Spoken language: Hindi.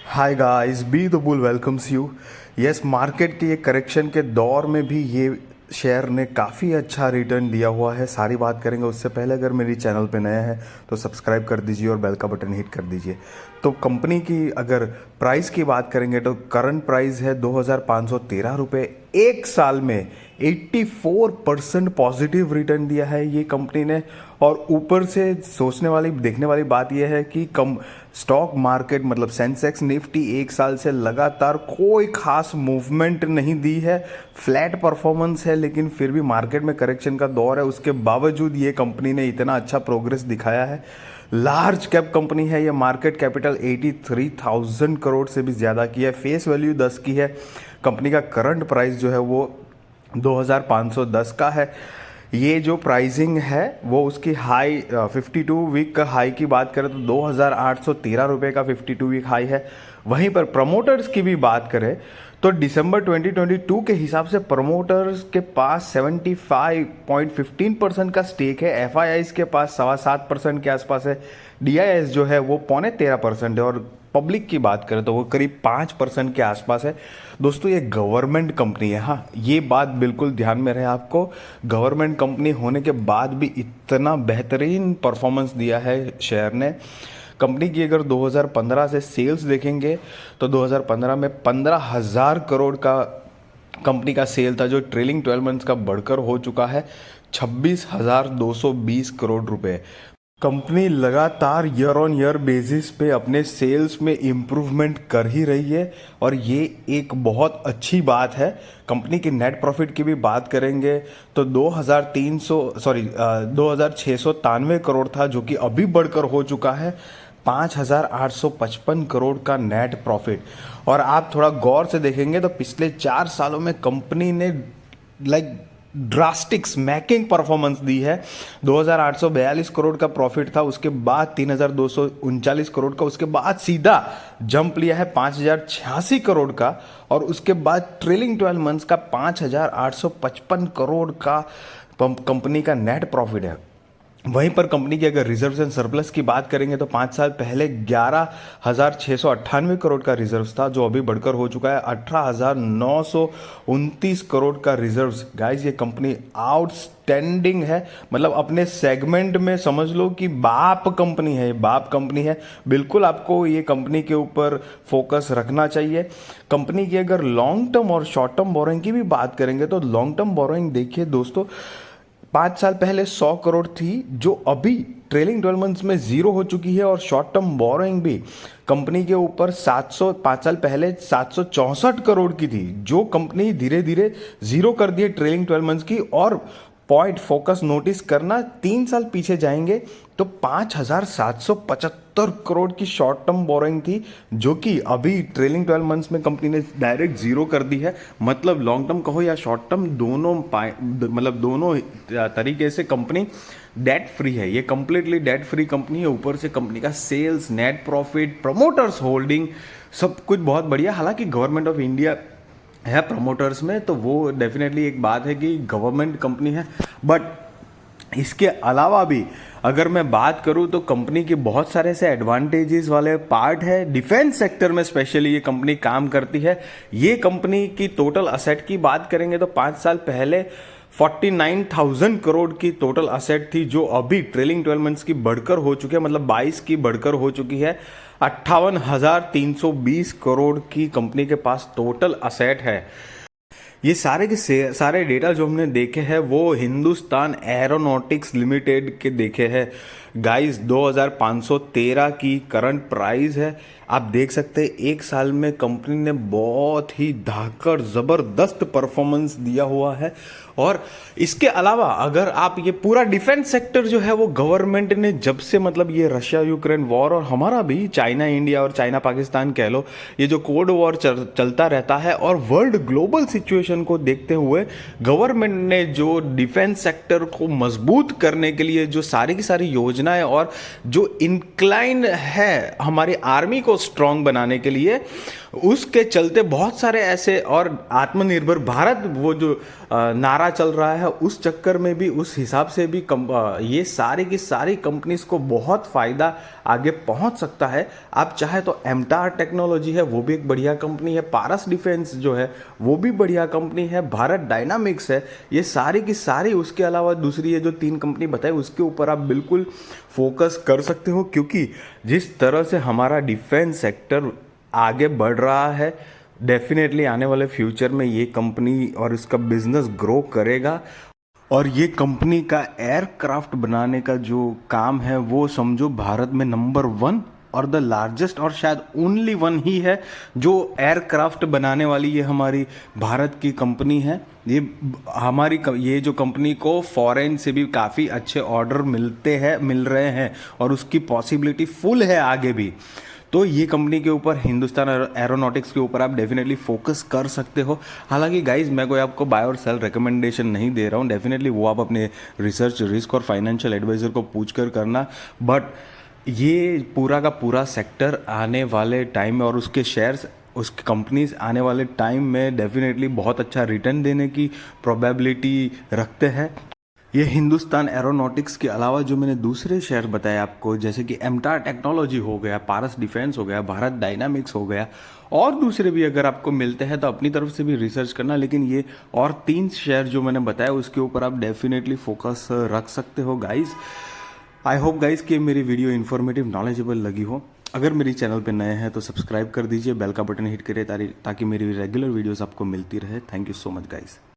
Hi guys, be the bull welcomes you. Yes, market के ये करेक्शन के दौर में भी ये शेयर ने काफ़ी अच्छा रिटर्न दिया हुआ है। सारी बात करेंगे। उससे पहले अगर मेरी चैनल पे नया है तो सब्सक्राइब कर दीजिए और बेल का बटन हिट कर दीजिए। तो कंपनी की अगर प्राइस की बात करेंगे तो करंट प्राइस है 2,513 रुपये। एक साल में 84% पॉजिटिव रिटर्न दिया है ये कंपनी ने। और ऊपर से सोचने वाली देखने वाली बात यह है कि कम स्टॉक मार्केट मतलब सेंसेक्स निफ्टी एक साल से लगातार कोई खास मूवमेंट नहीं दी है, फ्लैट परफॉर्मेंस है। लेकिन फिर भी मार्केट में करेक्शन का दौर है, उसके बावजूद ये कंपनी ने इतना अच्छा प्रोग्रेस दिखाया है। लार्ज कैप कंपनी है ये, मार्केट कैपिटल 83,000 करोड़ से भी ज़्यादा की है, फेस वैल्यू 10 की है। कंपनी का करंट प्राइस जो है वो 2,510 का है। ये जो प्राइसिंग है वो उसकी हाई 52 वीक का हाई की बात करें तो 2,813 रुपये का 52 वीक हाई है। वहीं पर प्रमोटर्स की भी बात करें तो दिसंबर 2022 के हिसाब से प्रमोटर्स के पास 75.15% का स्टेक है। एफआईआईज के पास 7.25% के आसपास है। डीआईएस जो है वो 13.25% है। और पब्लिक की बात करें तो वो करीब 5% के आसपास है। दोस्तों, ये गवर्नमेंट कंपनी है। हाँ, ये बात बिल्कुल ध्यान में रहे आपको। गवर्नमेंट कंपनी होने के बाद भी इतना बेहतरीन परफॉर्मेंस दिया है शेयर ने। कंपनी की अगर 2015 से सेल्स देखेंगे तो 2015 में 15,000 करोड़ का कंपनी का सेल था, जो ट्रेलिंग 12 मंथ्स का बढ़कर हो चुका है 26,220 करोड़ रुपए। कंपनी लगातार ईयर ऑन ईयर बेसिस पे अपने सेल्स में इम्प्रूवमेंट कर ही रही है और ये एक बहुत अच्छी बात है। कंपनी की नेट प्रॉफिट की भी बात करेंगे तो 2,693 करोड़ था, जो कि अभी बढ़कर हो चुका है 5,855 करोड़ का नेट प्रॉफिट। और आप थोड़ा गौर से देखेंगे तो पिछले 4 सालों में कंपनी ने ड्रास्टिक स्मैकिंग परफॉर्मेंस दी है। 2,842 करोड़ का प्रॉफिट था, उसके बाद 3,239 करोड़ का, उसके बाद सीधा जंप लिया है 5,086 करोड़ का, और उसके बाद ट्रेलिंग 12 मंथ्स का 5,855 करोड़ का कंपनी का नेट प्रॉफिट है। वहीं पर कंपनी की अगर रिजर्व्स एंड सरप्लस की बात करेंगे तो 5 साल पहले 11,698 करोड़ का रिजर्व्स था, जो अभी बढ़कर हो चुका है 18,929 करोड़ का रिजर्व्स। गाइस, ये कंपनी आउटस्टैंडिंग है। मतलब अपने सेगमेंट में समझ लो कि बाप कंपनी है, बाप कंपनी है। बिल्कुल आपको ये कंपनी के ऊपर फोकस रखना चाहिए। कंपनी की अगर लॉन्ग टर्म और शॉर्ट टर्म बोरोइंग की भी बात करेंगे तो लॉन्ग टर्म बोरोइंग देखिए दोस्तों, 5 साल पहले 100 करोड़ थी, जो अभी ट्रेलिंग 12 मंथ्स में जीरो हो चुकी है। और शॉर्ट टर्म बोरोइंग भी कंपनी के ऊपर 5 साल पहले 764 करोड़ की थी, जो कंपनी धीरे धीरे जीरो कर दी है ट्रेलिंग 12 मंथ्स की। और पॉइंट फोकस नोटिस करना, 3 साल पीछे जाएंगे तो 5,775 करोड़ की शॉर्ट टर्म बोरोइंग थी, जो कि अभी ट्रेलिंग 12 मंथ्स में कंपनी ने डायरेक्ट जीरो कर दी है। मतलब लॉन्ग टर्म कहो या शॉर्ट टर्म, दोनों तरीके से कंपनी डेट फ्री है। ये कंप्लीटली डेट फ्री कंपनी है। ऊपर से कंपनी का sales, net profit, promoters holding, सब कुछ बहुत बढ़िया। हालांकि गवर्नमेंट ऑफ इंडिया है प्रमोटर्स में, तो वो डेफिनेटली एक बात है कि गवर्नमेंट कंपनी है। बट इसके अलावा भी अगर मैं बात करूं तो कंपनी के बहुत सारे ऐसे एडवांटेजेस वाले पार्ट है। डिफेंस सेक्टर में स्पेशली ये कंपनी काम करती है। ये कंपनी की टोटल असेट की बात करेंगे तो 5 साल पहले 49,000 करोड़ की टोटल असेट थी, जो अभी ट्रेलिंग 12 मंथ्स की बढ़कर हो चुकी है, मतलब 22 की बढ़कर हो चुकी है 58,320 करोड़ की कंपनी के पास टोटल असेट है। ये सारे के सारे डेटा जो हमने देखे हैं वो हिंदुस्तान एरोनॉटिक्स लिमिटेड के देखे हैं। गाइस, 2,513 की करंट प्राइस है। आप देख सकते हैं एक साल में कंपनी ने बहुत ही धाकड़ ज़बरदस्त परफॉर्मेंस दिया हुआ है। और इसके अलावा अगर आप ये पूरा डिफेंस सेक्टर जो है वो गवर्नमेंट ने जब से, मतलब ये रशिया यूक्रेन वॉर और हमारा भी चाइना इंडिया और चाइना पाकिस्तान कह लो, ये जो कोल्ड वॉर चलता रहता है, और वर्ल्ड ग्लोबल सिचुएशन को देखते हुए गवर्नमेंट ने जो डिफेंस सेक्टर को मजबूत करने के लिए जो सारी की सारी योजनाएं और जो इंक्लाइन है हमारी आर्मी को को स्ट्रांग बनाने के लिए। उसके चलते बहुत सारे ऐसे, और आत्मनिर्भर भारत वो जो नारा चल रहा है, उस चक्कर में भी उस हिसाब से भी ये सारी की सारी कंपनीज को बहुत फ़ायदा आगे पहुंच सकता है। आप चाहे तो एमटार टेक्नोलॉजी है, वो भी एक बढ़िया कंपनी है, पारस डिफेंस जो है वो भी बढ़िया कंपनी है, भारत डायनामिक्स है, ये सारी की सारी। उसके अलावा दूसरी ये जो 3 कंपनी बताई उसके ऊपर आप बिल्कुल फोकस कर सकते हो, क्योंकि जिस तरह से हमारा डिफेंस सेक्टर आगे बढ़ रहा है, डेफिनेटली आने वाले फ्यूचर में ये कंपनी और इसका बिजनेस ग्रो करेगा। और ये कंपनी का एयरक्राफ्ट बनाने का जो काम है वो समझो भारत में नंबर 1 और द लार्जेस्ट और शायद ओनली 1 ही है जो एयरक्राफ्ट बनाने वाली ये हमारी भारत की कंपनी है। ये जो कंपनी को फॉरेन से भी काफ़ी अच्छे ऑर्डर मिल रहे हैं और उसकी पॉसिबिलिटी फुल है आगे भी। तो ये कंपनी के ऊपर, हिंदुस्तान एरोनॉटिक्स के ऊपर आप डेफिनेटली फोकस कर सकते हो। हालांकि गाइज मैं कोई आपको बाय और सेल रिकमेंडेशन नहीं दे रहा हूँ, डेफिनेटली वो आप अपने रिसर्च, रिस्क और फाइनेंशियल एडवाइजर को पूछ कर करना। बट ये पूरा का पूरा सेक्टर आने वाले टाइम में और उसके शेयर्स, उसकी कंपनीज आने वाले टाइम में डेफिनेटली बहुत अच्छा रिटर्न देने की प्रोबेबिलिटी रखते हैं। ये हिंदुस्तान एरोनॉटिक्स के अलावा जो मैंने दूसरे शेयर बताए आपको, जैसे कि एमटार टेक्नोलॉजी हो गया, पारस डिफेंस हो गया, भारत डायनामिक्स हो गया, और दूसरे भी अगर आपको मिलते हैं तो अपनी तरफ से भी रिसर्च करना। लेकिन ये और 3 शेयर जो मैंने बताया उसके ऊपर आप डेफिनेटली फोकस रख सकते हो गाइज। आई होप गाइज कि मेरी वीडियो इन्फॉर्मेटिव, नॉलेजेबल लगी हो। अगर मेरी चैनल पे नए हैं तो सब्सक्राइब कर दीजिए, बेल का बटन हिट करिए ताकि मेरी रेगुलर वीडियोस आपको मिलती रहे। Thank you so much guys.